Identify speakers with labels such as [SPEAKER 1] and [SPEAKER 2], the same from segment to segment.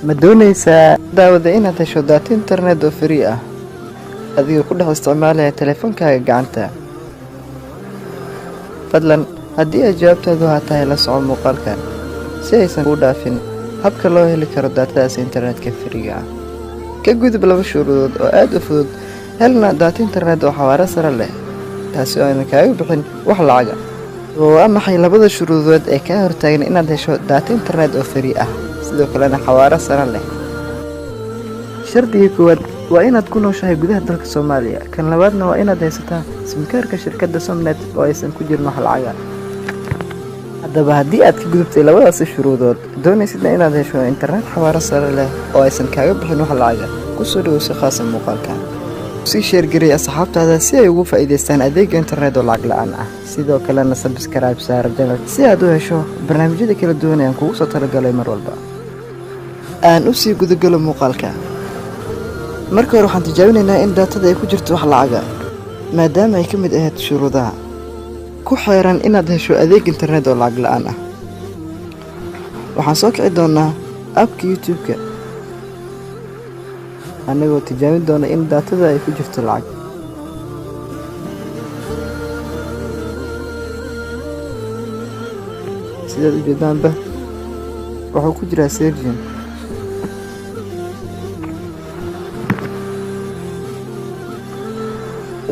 [SPEAKER 1] Ma doonaysaa daawada inaad hesho data internet oo free ah adigoo ku dhex isticmaalaya taleefankaaga gacanta? Fadlan haddii ay jawaabtaadu haa tahay la soco muuqaalkan si aysan kuu dhaafin habka loo heli karo daatadaas internetka free-ga ah. Ka gudub 2 shuruudood oo aad u fudud. Helna data internet oo xawaare sare leh taasi oo aanan kaaga bixin wax lacag ah. Waa maxay 2 shuruudood ee kaa hortaagan inaad hesho data internet oo free ah sidoo kalena xawaare sare leh? Shardiga koowaad waa inaad ku nooshahay gudaha dalka Soomaaliya. Kan labaadna waa inaad haysataa simkaarka shirkadda Somnet oo aysan ku jirin wax lacag ah. Haddaba haddii aad ka gudubtay 2daas shuruudood, doonaysid inaad hesho internet xawaare sare leh oo aysan kaaga bixin wax lacag ah, ku soo dhawow si khaas ah muuqaalkan. Sii share gareey asxaabtaada si ay ugu faa'iideystaan adeegga internet oo lacag la'aan ah. Sidoo kalena subscribe saar channel si aad u hesho barnaamijyada kala duwan ee aan kugu soo talagalay mar walba. Aan u sii gudagalo muuqaalka. Marka hore waxaan tijaabinaynaa in daatada ay ku jirto wax lacag ah maadaama ay ka mid ahayd shuruudaha ku xeeran inaad hesho adeeg internet oo lacag la'aan ah. Waxaan soo kici doonaa appka YouTube-ka anagoo tijaabin doona in daatada ay ku jirto lacag. Sidaad u jeedaanba wuxuu ku jiraa Sergin.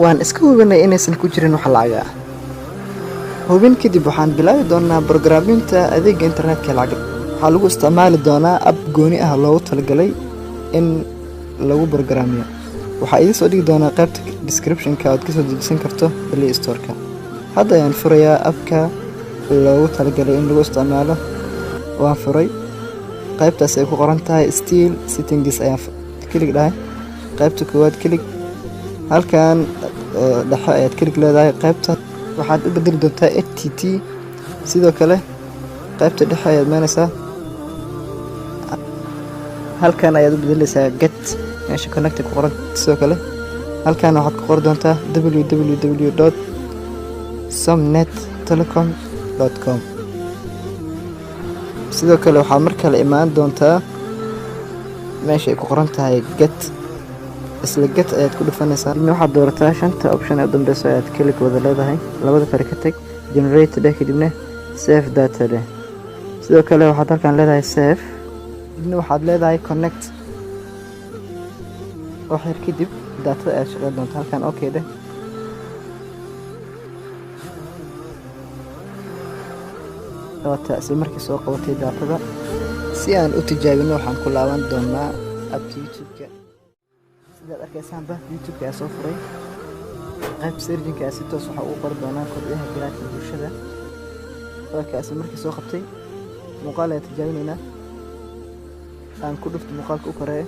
[SPEAKER 1] Waan iska hubinay inaysan ku jirin wax lacag ah. Hubin kadib waxaan bilaabi doonaa programminta adeegga internetka lacag. Waxaa lagu isticmaali doonaa app gooni ah loogu talagalay in lagu programmiyo. Waxaa idin soo dhigi doonaa qaybta description-ka aad ka soo dejisan karto Play Store-ka. Hadda ayaan furayaa appka loogu talagalay in lagu isticmaalo. Waan furay. Qaybtaas ay ku qoran tahay Still Settings ayaan klik dhahay. Qaybta koowaad klik. Halkan dhexe ayaad klik leedahay. Qaybta waxaad u bedeli doontaa HTTP. Sidoo kale qaybta dhexe ayaad meenaysaa. Halkan ayaad u bedelaysaa get meesha connect ku qoran. Sidoo kale halkan waxaad ku qori doontaa www.somnettelecom.com. sidoo kale waxaad mar kale imaan doontaa meesha ay ku qoran tahay get. isla get ayaad ku dhufanaysaa. Waxaad doorataa 5 option ee u dambaysa ayaad klik wada leedahay. Labada fari ka tag generate kadibna save data leh. sidoo kale waxaad halkan leedahay save kadibna waxaad leedahay connect. waxyar kadib daatada aad shaqeyn doonta. halkan okay dheh. isla markii soo qabatay daatada. Si aan u tijaabino waxaan ku laaban doonaa appka YouTube-ka. sidaad arkaysaanba YouTube-ka ayaa soo furay. qayb Sergin-ka si toos waxa uu qori doonaa kordhiyaha garaadka bulshada. isla markii soo qabtay muuqaal ayaan tijaabinaynaa. aan ku dhufto muuqaalka u koreeyo.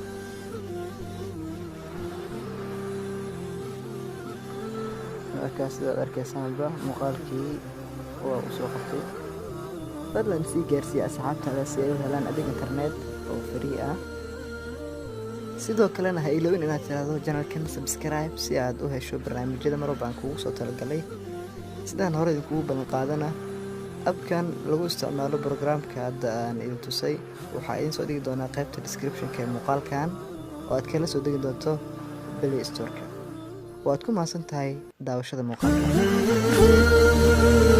[SPEAKER 1] sidaad arkaysaanba muuqaalkii waa u soo qabtay. fadlan sii gaarsiiya asxaabtaada si ay u helaan adeeg internet oo free ah. sidoo kalena ha iloobin inaad tiraahdo channelkan subscribe si aad u hesho barnaamijyada mar walba aan kugu soo talagalay. sidaan hore idinkugu ballan qaadana appkan lagu isticmaalo programka hadda aan idin tusay waxaa idin soo dhigi doonaa qaybta description-ka ee muuqaalkan oo aad kala soo degi doonto Play Store-ka. waad ku mahadsan tahay daawashada muuqaalka.